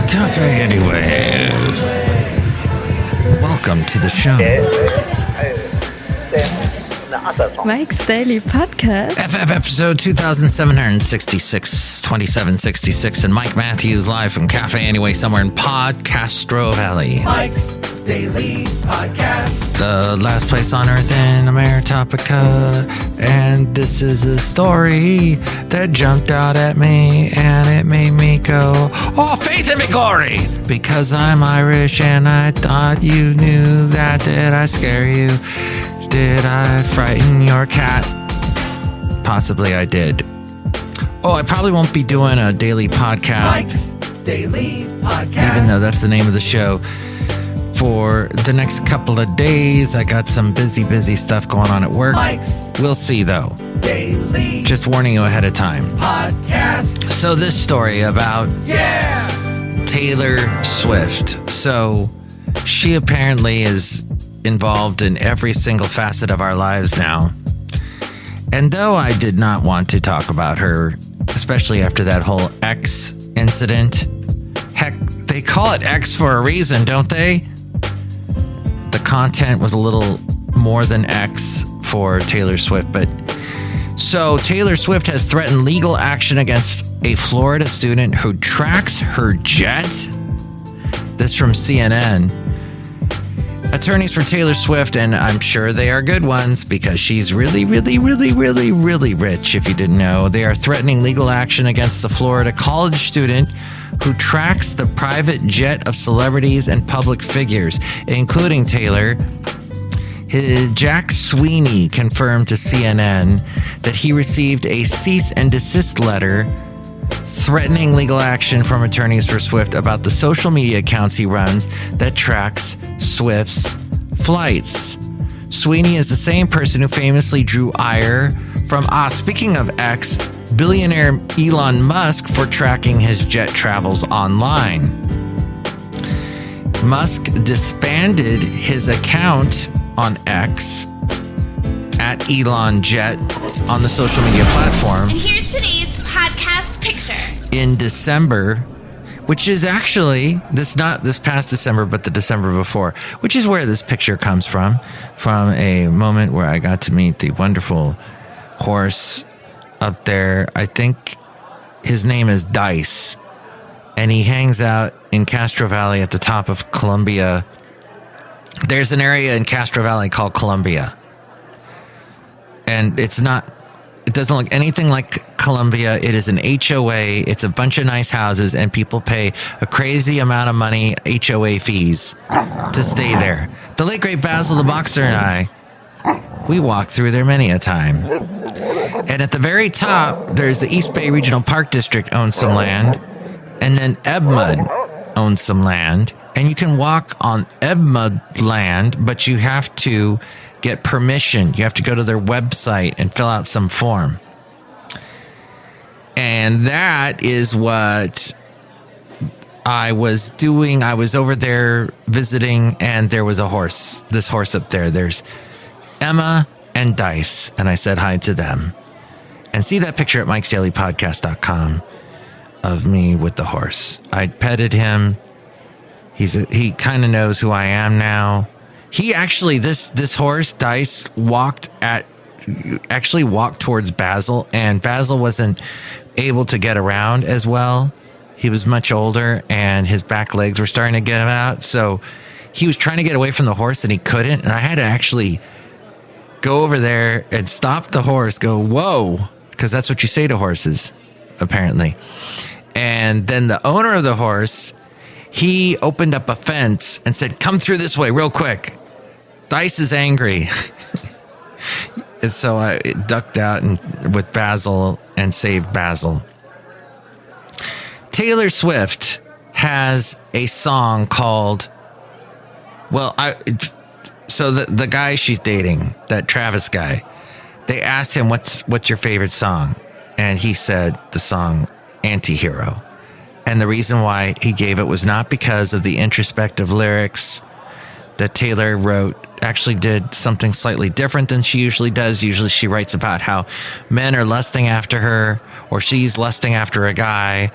Café Anyway. Welcome to the show. Mike's Daily Podcast. FF episode 2766, 2766, and Mike Matthews live from Café Anyway somewhere in Podcastro Valley. Mike's Daily Podcast. The last place on earth in Ameritopica. And this is a story that jumped out at me and it made me go, oh, faith in me, glory! Because I'm Irish and I thought you knew that. Did I scare you? Did I frighten your cat? Possibly I did. Oh, I probably won't be doing a daily podcast. Mike's Daily Podcast. Even though that's the name of the show. For the next couple of days, I got some busy stuff going on at work. Mike's We'll see, though. Daily Just warning you ahead of time. Podcast. So this story about Taylor Swift. So she apparently is involved in every single facet of our lives now. And though I did not want to talk about her, especially after that whole X incident, heck, they call it X for a reason, don't they? The content was a little more than X for Taylor Swift, but so Taylor Swift has threatened legal action against a Florida student who tracks her jet. This from CNN. Attorneys for Taylor Swift, and I'm sure they are good ones because she's really rich, if you didn't know. They are threatening legal action against the Florida college student who tracks the private jet of celebrities and public figures, including Taylor. Jack Sweeney confirmed to CNN that he received a cease and desist letter threatening legal action from attorneys for Swift about the social media accounts he runs that tracks Swift's flights. Sweeney is the same person who famously drew ire from, speaking of X, billionaire Elon Musk for tracking his jet travels online. Musk disbanded his account on X at Elon Jet on the social media platform. And here's today's podcast picture. In December, which is actually not this past December, but the December before, which is where this picture comes from a moment where I got to meet the wonderful horse up there. I think his name is Dice, and he hangs out in Castro Valley at the top of Columbia. There's an area in Castro Valley called Columbia, and it doesn't look anything like Columbia. It is an HOA. It's a bunch of nice houses, and people pay a crazy amount of money, HOA fees, to stay there. The late great Basil the Boxer and I, we walked through there many a time. And at the very top, there's the East Bay Regional Park District owns some land, and then Ebmud owns some land. And you can walk on Ebmud land, but you have to get permission. You have to go to their website and fill out some form. And that is what I was doing. I was over there visiting, and there was this horse up there. There's Emma and Dice, and I said hi to them. And see that picture at MikesDailyPodcast.com of me with the horse. I petted him. He kind of knows who I am now. He actually, this horse, Dice, walked towards Basil, and Basil wasn't able to get around as well. He was much older, and his back legs were starting to get him out. So he was trying to get away from the horse, and he couldn't. And I had to actually go over there and stop the horse, go, whoa, because that's what you say to horses, apparently. And then the owner of the horse, he opened up a fence and said, come through this way real quick. Dice is angry. And so I ducked out with Basil and saved Basil. Taylor Swift has a song called, so the guy she's dating, that Travis guy, they asked him, what's your favorite song? And he said the song Antihero. And the reason why he gave it was not because of the introspective lyrics that Taylor wrote. Actually did something slightly different than she usually does. Usually she writes about how men are lusting after her, or she's lusting after a guy,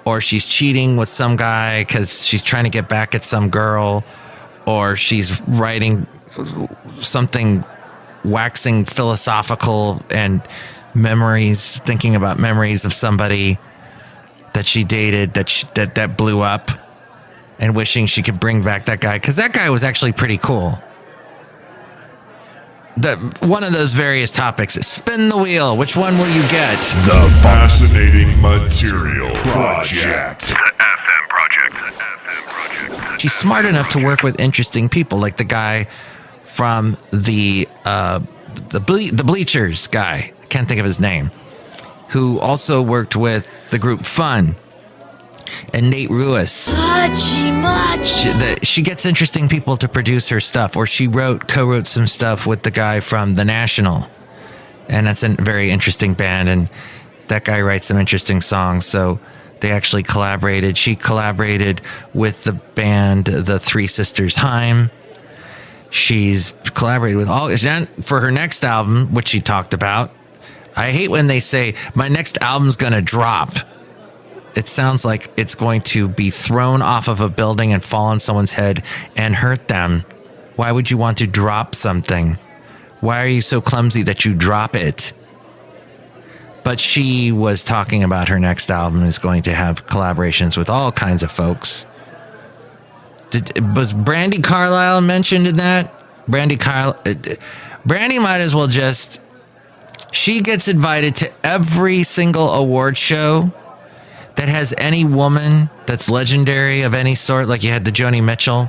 or she's cheating with some guy because she's trying to get back at some girl, or she's writing something waxing philosophical and thinking about memories of somebody that she dated that blew up, and wishing she could bring back that guy because that guy was actually pretty cool. One of those various topics. Spin the wheel. Which one will you get? The Fascinating Material Project. FM Project. She's smart enough to work with interesting people, like the guy from the Bleachers guy. I can't think of his name. Who also worked with the group Fun. And Nate Ruiz. She gets interesting people to produce her stuff, or she co-wrote some stuff with the guy from The National, and that's a very interesting band, and that guy writes some interesting songs. So they actually collaborated. She collaborated with the band The Three Sisters Haim. She's collaborated with for her next album, which she talked about. I hate when they say my next album's gonna drop. It sounds like it's going to be thrown off of a building and fall on someone's head and hurt them. Why would you want to drop something? Why are you so clumsy that you drop it? But she was talking about her next album is going to have collaborations with all kinds of folks. Was Brandi Carlile mentioned in that? Brandi might as well just... She gets invited to every single award show that has any woman that's legendary of any sort, like you had the Joni Mitchell,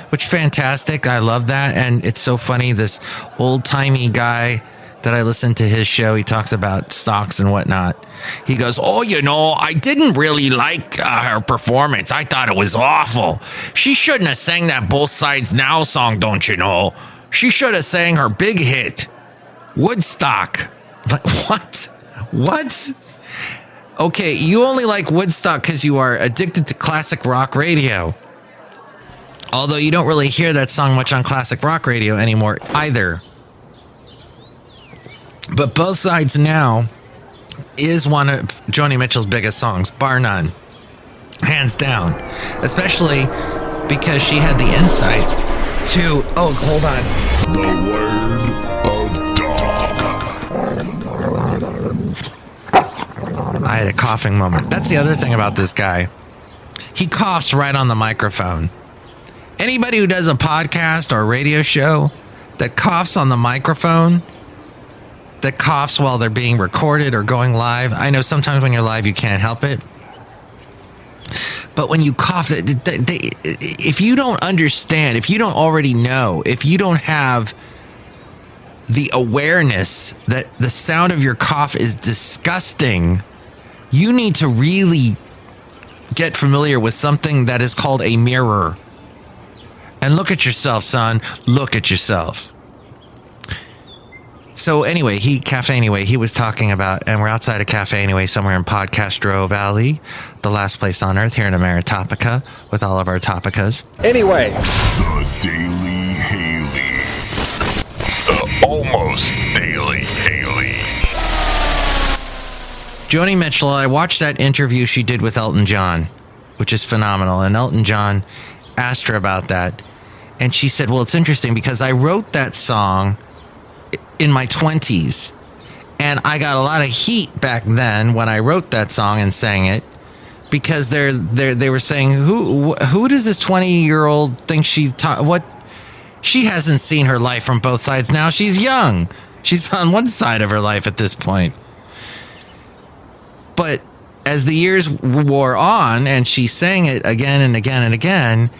which fantastic. I love that. And it's so funny. This old timey guy that I listened to his show, he talks about stocks and whatnot. He goes, I didn't really like her performance. I thought it was awful. She shouldn't have sang that Both Sides Now song, don't you know? She should have sang her big hit, Woodstock. Like, what? Okay, you only like Woodstock because you are addicted to classic rock radio. Although you don't really hear that song much on classic rock radio anymore either. But Both Sides Now is one of Joni Mitchell's biggest songs, bar none. Hands down. Especially because she had the insight to... Oh, hold on. The word of dog. I had a coughing moment. That's the other thing about this guy. He coughs right on the microphone. Anybody who does a podcast or a radio show that coughs on the microphone, that coughs while they're being recorded or going live. I know sometimes when you're live, you can't help it. But when you cough, if you don't understand, if you don't already know, if you don't have the awareness that the sound of your cough is disgusting, you need to really get familiar with something that is called a mirror. And look at yourself, son. Look at yourself. So anyway, Café Anyway, he was talking about, and we're outside of Café Anyway, somewhere in Podcastro Valley, the last place on earth here in Ameritopica, with all of our topicas. Anyway. The Daily Haley. The almost Daily Haley. Joni Mitchell, I watched that interview she did with Elton John, which is phenomenal. And Elton John asked her about that. And she said, well, it's interesting because I wrote that song in my 20s. And I got a lot of heat back then when I wrote that song and sang it. Because they were saying, who does this 20-year-old think what? She hasn't seen her life from both sides now. She's young. She's on one side of her life at this point. But as the years wore on and she sang it again and again and again,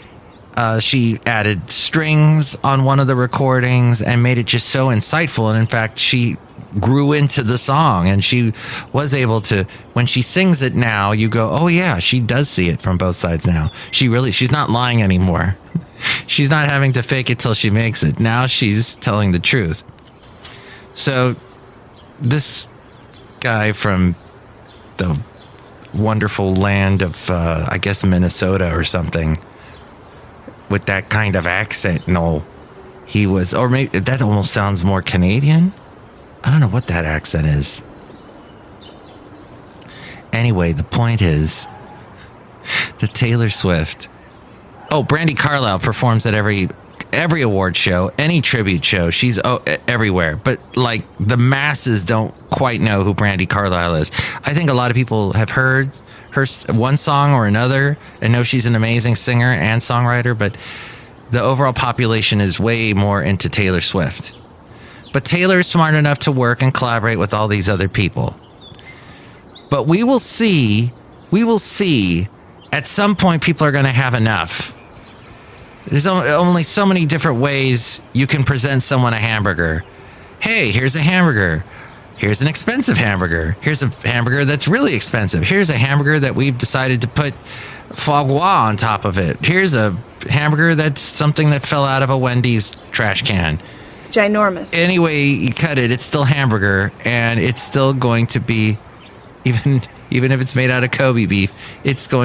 she added strings on one of the recordings and made it just so insightful. And in fact, she grew into the song and she was able to, when she sings it now, you go, oh yeah, she does see it from both sides now. She's not lying anymore. She's not having to fake it till she makes it. Now she's telling the truth. So this guy from the wonderful land of, I guess, Minnesota or something, with that kind of accent, he was, or maybe that almost sounds more Canadian. I don't know what that accent is. Anyway, the point is, The Taylor Swift. Oh, Brandi Carlile performs at every award show, any tribute show. She's everywhere. But like the masses don't quite know who Brandi Carlile is. I think a lot of people have heard her one song or another and know she's an amazing singer and songwriter, but the overall population is way more into Taylor Swift. But Taylor is smart enough to work and collaborate with all these other people. But we will see, at some point people are going to have enough. There's only so many different ways you can present someone a hamburger. Hey, here's a hamburger. Here's an expensive hamburger. Here's a hamburger that's really expensive. Here's a hamburger that we've decided to put foie gras on top of it. Here's a hamburger that's something that fell out of a Wendy's trash can. Ginormous. Anyway, you cut it, it's still hamburger, and it's still going to be, even if it's made out of Kobe beef, it's still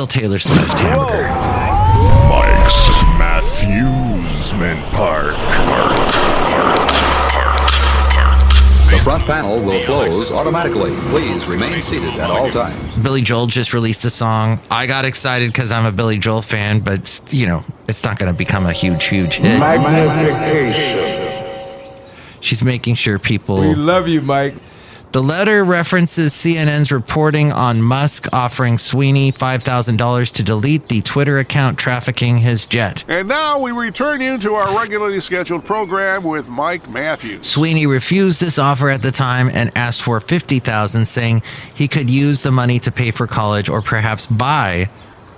Taylor Swift hamburger. Mike's Matthewsman Park. The front panel will close automatically. Please remain seated at all times. Billy Joel just released a song. I got excited because I'm a Billy Joel fan, but, it's not going to become a huge hit. Magnification. She's making sure people... We love you, Mike. The letter references CNN's reporting on Musk offering Sweeney $5,000 to delete the Twitter account trafficking his jet. And now we return you to our regularly scheduled program with Mike Matthews. Sweeney refused this offer at the time and asked for $50,000, saying he could use the money to pay for college or perhaps buy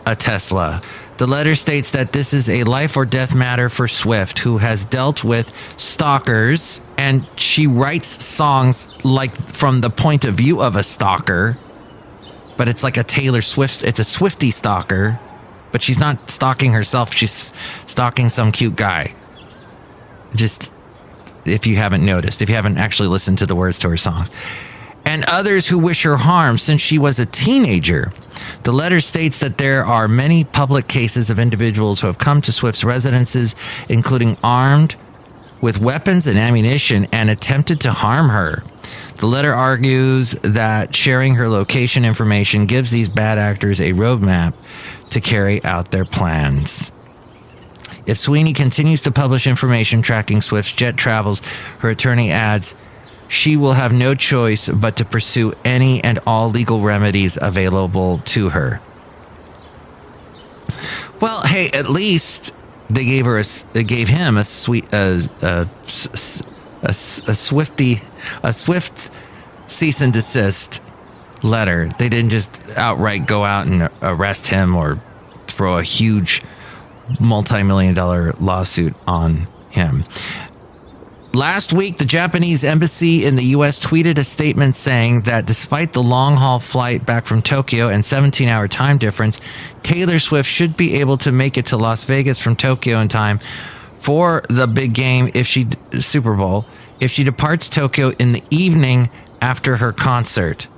a Tesla. The letter states that this is a life or death matter for Swift, who has dealt with stalkers, and she writes songs like from the point of view of a stalker, but it's like a Taylor Swift, it's a Swiftie stalker, but she's not stalking herself, she's stalking some cute guy. Just, if you haven't noticed, if you haven't actually listened to the words to her songs. And others who wish her harm since she was a teenager. The letter states that there are many public cases of individuals who have come to Swift's residences, including armed with weapons and ammunition, and attempted to harm her. The letter argues that sharing her location information gives these bad actors a roadmap to carry out their plans. If Sweeney continues to publish information tracking Swift's jet travels, her attorney adds, she will have no choice but to pursue any and all legal remedies available to her. Well, hey, at least they gave him a Swift cease and desist letter. They didn't just outright go out and arrest him or throw a huge multi-million-dollar lawsuit on him. Last week, the Japanese embassy in the U.S. tweeted a statement saying that despite the long-haul flight back from Tokyo and 17-hour time difference, Taylor Swift should be able to make it to Las Vegas from Tokyo in time for the big game Super Bowl if she departs Tokyo in the evening after her concert.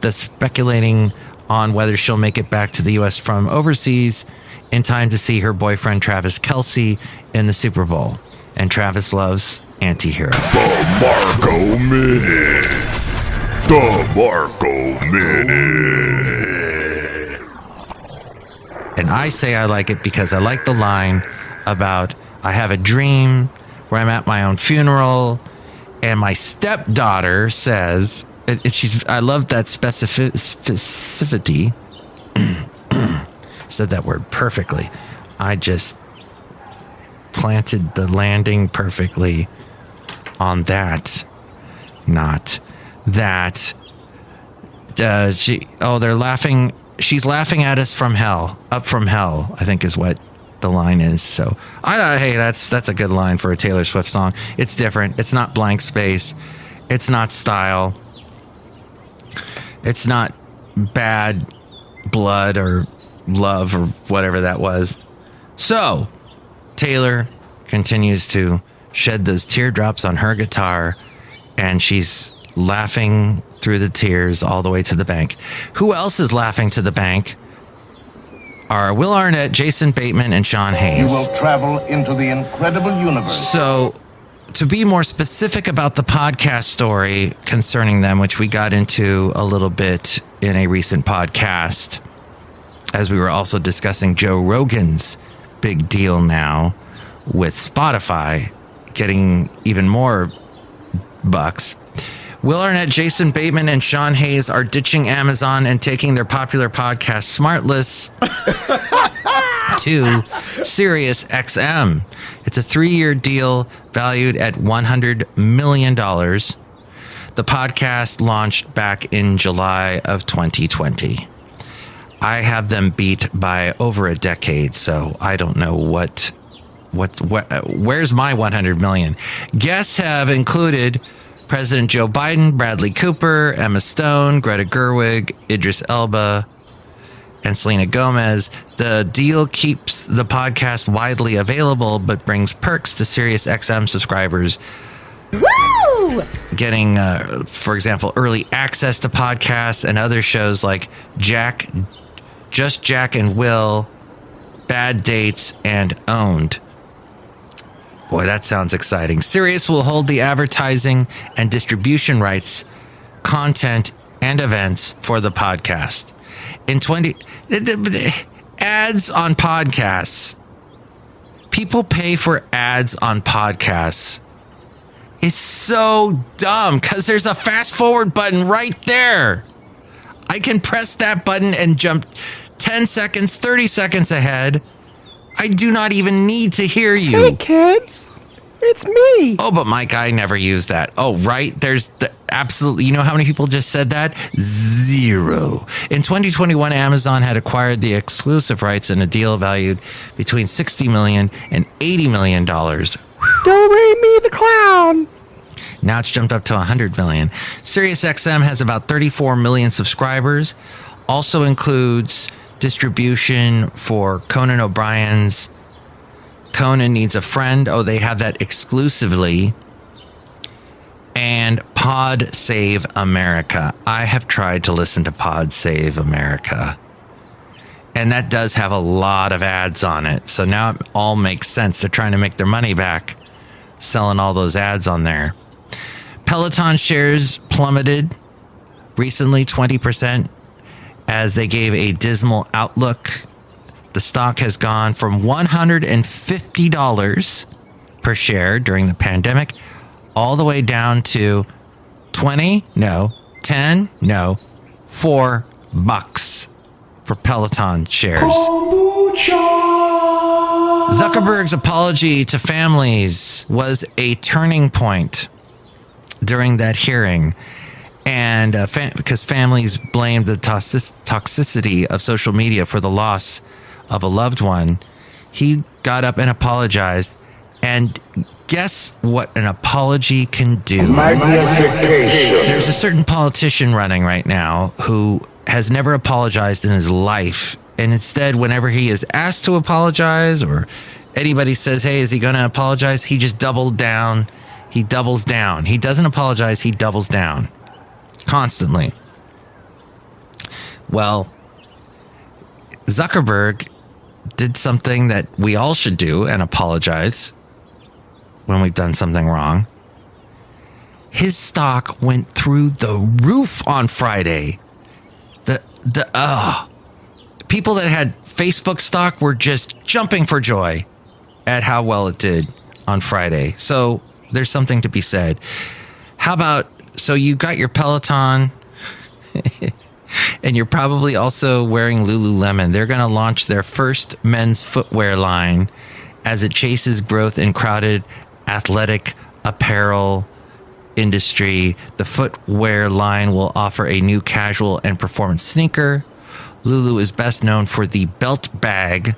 That's speculating on whether she'll make it back to the U.S. from overseas in time to see her boyfriend Travis Kelce in the Super Bowl. And Travis loves Anti-Hero. The Marco Minute. The Marco Minute. And I say I like it because I like the line about I have a dream where I'm at my own funeral, and my stepdaughter says, I love that specificity. Said that word perfectly. I just planted the landing perfectly on that, not that. They're laughing. She's laughing at us from hell, up from hell, I think is what the line is. So hey, that's a good line for a Taylor Swift song. It's different. It's not blank space. It's not style. It's not bad blood or love or whatever that was. So Taylor continues to shed those teardrops on her guitar, and she's laughing through the tears all the way to the bank. Who else is laughing to the bank are Will Arnett, Jason Bateman, and Sean Hayes. You will travel into the incredible universe. So to be more specific about the podcast story concerning them, which we got into a little bit in a recent podcast, as we were also discussing Joe Rogan's big deal now with Spotify getting even more bucks. Will Arnett, Jason Bateman, and Sean Hayes are ditching Amazon and taking their popular podcast Smartless to Sirius XM. It's a 3-year deal valued at $100 million. The podcast launched back in July of 2020. I have them beat by over a decade, so I don't know what where's my 100 million. Guests have included President Joe Biden, Bradley Cooper, Emma Stone, Greta Gerwig, Idris Elba, and Selena Gomez. The deal keeps the podcast widely available, but brings perks to Sirius XM subscribers. Woo! Getting, for example, early access to podcasts and other shows like Just Jack and Will, Bad Dates, and Owned. Boy, that sounds exciting. Sirius will hold the advertising and distribution rights, content, and events for the podcast. Ads on podcasts. People pay for ads on podcasts. It's so dumb because there's a fast forward button right there. I can press that button and jump 10 seconds, 30 seconds ahead. I do not even need to hear you. Hey, kids. It's me. Oh, but Mike, I never use that. Oh, right. There's the absolutely. You know how many people just said that? 0. In 2021, Amazon had acquired the exclusive rights in a deal valued between $60 million and $80 million. Do-re-mi the clown. Now it's jumped up to $100 million. SiriusXM has about 34 million subscribers. Also includes distribution for Conan O'Brien's Conan Needs a Friend. Oh, they have that exclusively. And Pod Save America. I have tried to listen to Pod Save America. And that does have a lot of ads on it. So now it all makes sense. They're trying to make their money back, selling all those ads on there. Peloton shares plummeted recently 20% as they gave a dismal outlook. The stock has gone from $150 per share during the pandemic all the way down to 20, no, 10, no, $4 for Peloton shares. Zuckerberg's apology to families was a turning point during that hearing. And because families blamed the toxicity of social media for the loss of a loved one, he got up and apologized. And guess what an apology can do? There's a certain politician running right now who has never apologized in his life. And instead, whenever he is asked to apologize or anybody says, hey, is he going to apologize? He just doubled down. He doubles down. He doesn't apologize. He doubles down constantly. Well, Zuckerberg did something that we all should do and apologize when we've done something wrong. His stock went through the roof on Friday. People that had Facebook stock were just jumping for joy at how well it did on Friday. So there's something to be said. How about, so you got your Peloton and you're probably also wearing Lululemon. They're going to launch their first men's footwear line as it chases growth in crowded athletic apparel industry. The footwear line will offer a new casual and performance sneaker. Lulu is best known for the belt bag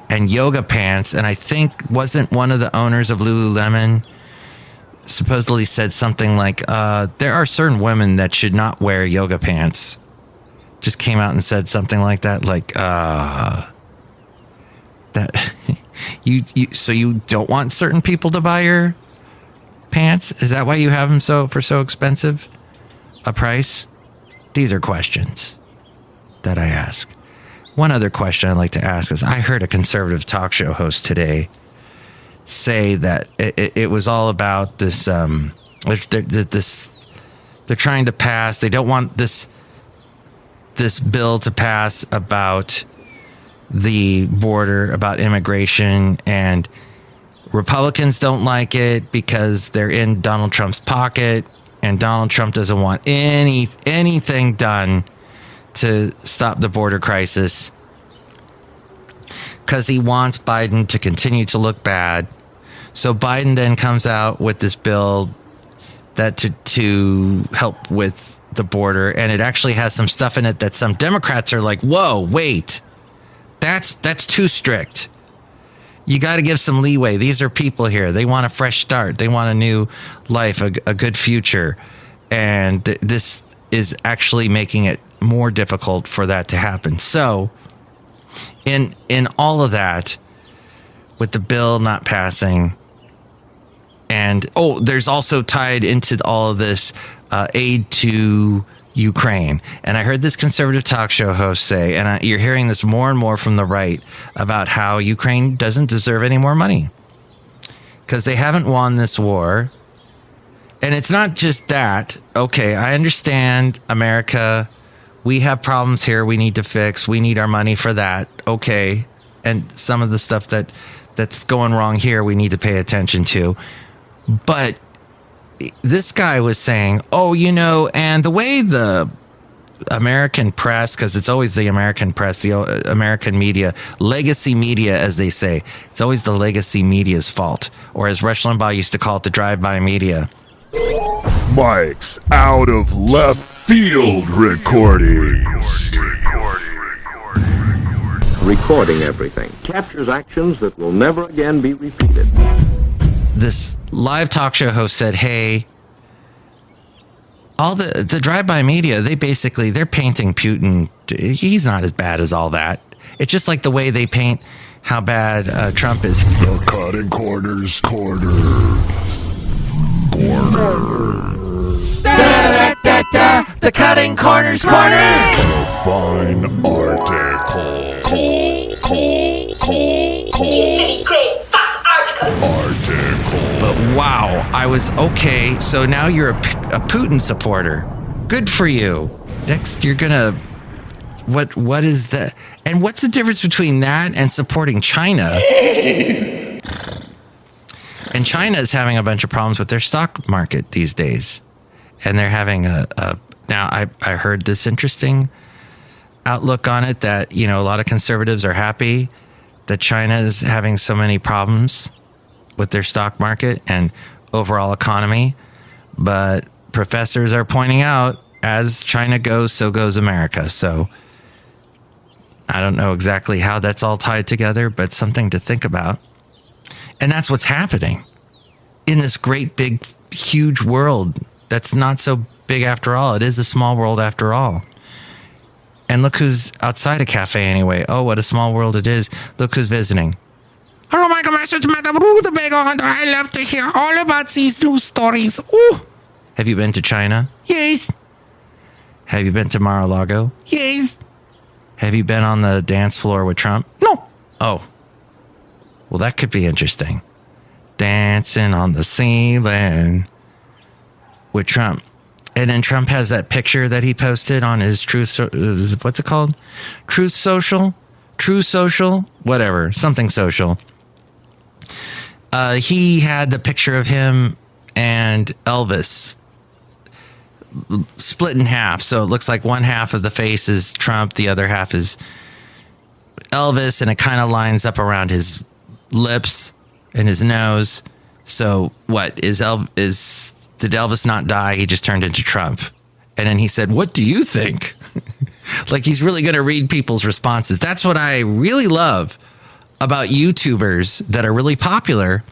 and yoga pants. And I think wasn't one of the owners of Lululemon supposedly said something like, there are certain women that should not wear yoga pants. Just came out and said something like that. Like, that so you don't want certain people to buy your pants? Is that why you have them for so expensive a price? These are questions that I ask. One other question I'd like to ask is, I heard a conservative talk show host today say that it was all about this. They're trying to pass. They don't want this bill to pass about the border, about immigration, and Republicans don't like it because they're in Donald Trump's pocket, and Donald Trump doesn't want anything done to stop the border crisis because he wants Biden to continue to look bad. So Biden then comes out with this bill that to help with the border, and it actually has some stuff in it that some Democrats are like, whoa, wait, that's too strict. You got to give some leeway. These are people here. They want a fresh start. They want a new life, a good future. And this is actually making it more difficult for that to happen. So in all of that, with the bill not passing, and there's also tied into all of this aid to Ukraine. And I heard this conservative talk show host say, and you're hearing this more and more from the right, about how Ukraine doesn't deserve any more money because they haven't won this war. And it's not just that. Okay, I understand, America, we have problems here we need to fix. We need our money for that. Okay. And some of the stuff that's going wrong here, we need to pay attention to. But this guy was saying, and the way the American press, because it's always the American press, the American media, legacy media, as they say, it's always the legacy media's fault. Or as Rush Limbaugh used to call it, the drive-by media. Mike's out of left field recordings. Recording everything captures actions that will never again be repeated. This live talk show host said, hey, all the drive-by media, they're painting Putin. He's not as bad as all that. It's just like the way they paint how bad Trump is. The cutting corners corner. The cutting corners corner. A fine article. Silly, great, fat article. But wow, I was okay. So now you're a Putin supporter. Good for you. Next, you're gonna. What is that? And what's the difference between that and supporting China? And China is having a bunch of problems with their stock market these days, and they're having now I heard this interesting outlook on it that a lot of conservatives are happy that China is having so many problems with their stock market and overall economy, but professors are pointing out as China goes, so goes America. So I don't know exactly how that's all tied together, but something to think about. And that's what's happening in this great, big, huge world that's not so big after all. It is a small world after all. And look who's outside of Café Anyway. Oh, what a small world it is. Look who's visiting. Hello, Michael Masters, Madame Rootabega, and I love to hear all about these news stories. Ooh. Have you been to China? Yes. Have you been to Mar-a-Lago? Yes. Have you been on the dance floor with Trump? No. Oh. Well, that could be interesting. Dancing on the ceiling with Trump. And then Trump has that picture that he posted on his what's it called? Truth Social? True Social? Whatever. Something social. He had the picture of him and Elvis split in half. So it looks like one half of the face is Trump, the other half is Elvis, and it kind of lines up around his lips and his nose. So what did Elvis not die? He just turned into Trump. And then he said, what do you think? Like he's really going to read people's responses. That's what I really love about YouTubers that are really popular.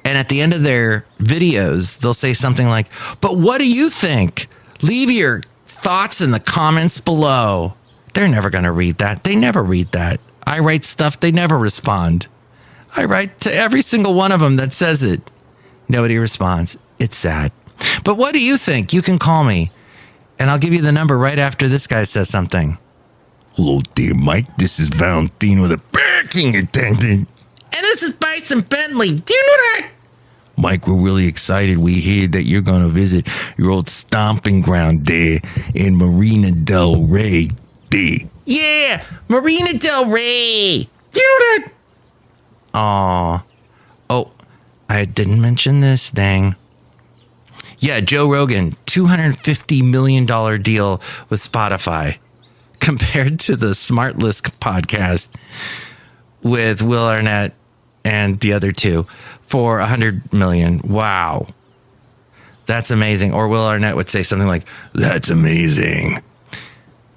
And at the end of their videos, they'll say something like, but what do you think? Leave your thoughts in the comments below. They're never going to read that. They never read that. I write stuff. They never respond. I write to every single one of them that says it. Nobody responds. It's sad. But what do you think? You can call me, and I'll give you the number right after this guy says something. Hello, dear Mike. This is Valentino, the parking attendant. And this is Bison Bentley. Do you know that? Mike, we're really excited. We hear that you're going to visit your old stomping ground there in Marina Del Rey. There. Yeah, Marina Del Rey. Do you know that? Aw. Oh, I didn't mention this thing. Yeah, Joe Rogan, $250 million deal with Spotify compared to the Smart List podcast with Will Arnett and the other two for $100 million. Wow. That's amazing. Or Will Arnett would say something like, that's amazing.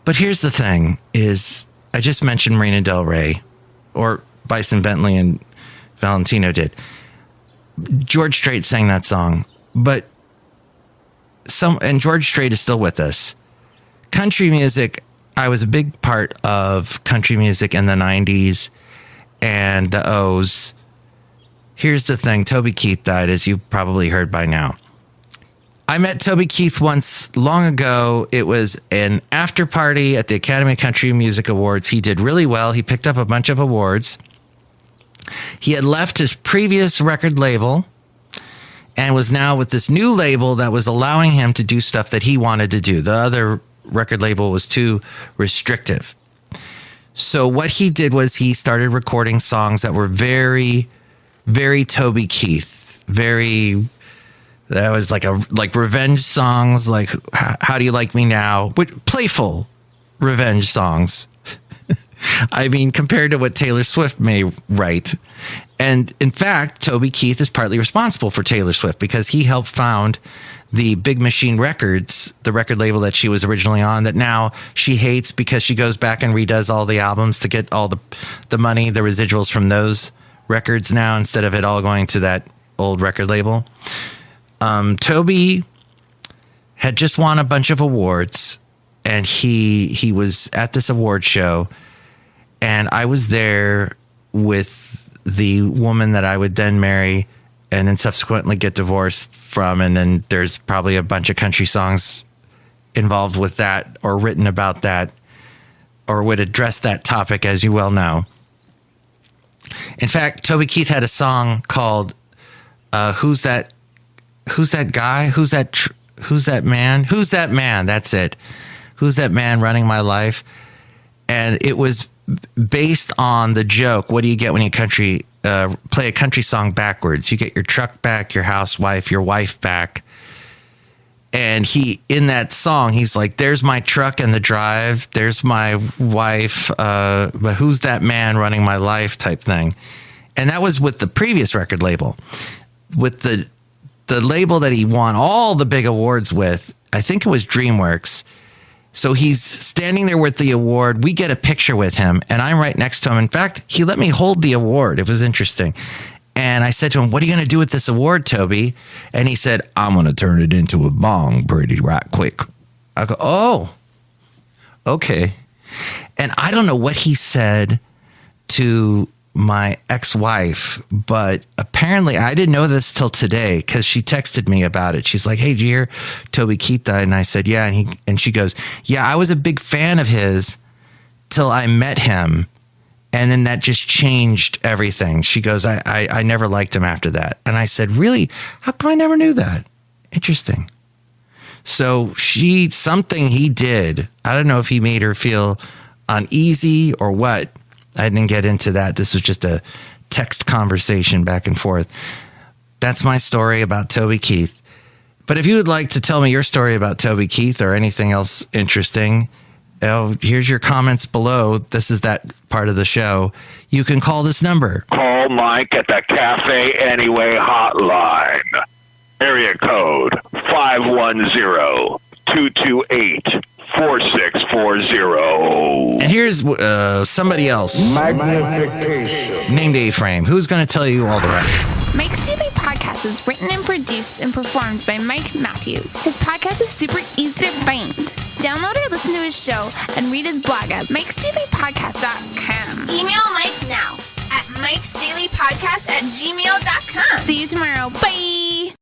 But here's the thing is I just mentioned Marina Del Rey, or Bison Bentley and Valentino did. George Strait sang that song, but and George Strait is still with us. Country music, I was a big part of country music in the 90s and the O's. Here's the thing. Toby Keith died, as you probably heard by now. I met Toby Keith once long ago. It was an after party at the Academy of Country Music Awards. He did really well. He picked up a bunch of awards. He had left his previous record label and was now with this new label that was allowing him to do stuff that he wanted to do. The other record label was too restrictive. So what he did was he started recording songs that were very, very Toby Keith. That was like revenge songs, like How Do You Like Me Now? Playful revenge songs. I mean, compared to what Taylor Swift may write. And in fact, Toby Keith is partly responsible for Taylor Swift because he helped found the Big Machine Records, the record label that she was originally on, that now she hates because she goes back and redoes all the albums to get all the money, the residuals from those records now, instead of it all going to that old record label. Toby had just won a bunch of awards, and he was at this award show, and I was there with the woman that I would then marry and then subsequently get divorced from. And then there's probably a bunch of country songs involved with that or written about that or would address that topic, as you well know. In fact, Toby Keith had a song called Who's That Guy? Who's that man? Who's that man? That's it. Who's that man running my life? And it was based on the joke, what do you get when you play a country song backwards? You get your truck back, your housewife, your wife back. And in that song, he's like, there's my truck and the drive. There's my wife. But who's that man running my life type thing? And that was with the previous record label. With the label that he won all the big awards with, I think it was DreamWorks. So he's standing there with the award. We get a picture with him, and I'm right next to him. In fact, he let me hold the award. It was interesting. And I said to him, what are you going to do with this award, Toby? And he said, I'm going to turn it into a bong pretty right quick. I go, oh, okay. And I don't know what he said to my ex-wife, but apparently I didn't know this till today because she texted me about it. She's like, hey, did you hear Toby Keith died? And I said, yeah. And she goes, yeah, I was a big fan of his till I met him. And then that just changed everything. She goes, I never liked him after that. And I said, really? How come I never knew that? Interesting. So something he did, I don't know if he made her feel uneasy or what. I didn't get into that. This was just a text conversation back and forth. That's my story about Toby Keith. But if you would like to tell me your story about Toby Keith or anything else interesting, here's your comments below. This is that part of the show. You can call this number. Call Mike at the Café Anyway hotline. Area code 510-228-4640. And here's somebody else named A-Frame, who's going to tell you all the rest. Mike's Daily Podcast is written and produced and performed by Mike Matthews. His podcast is super easy to find. Download or listen to his show and read his blog at MikesDailyPodcast.com. Email Mike now at MikesDailyPodcast@gmail.com. See you tomorrow. Bye.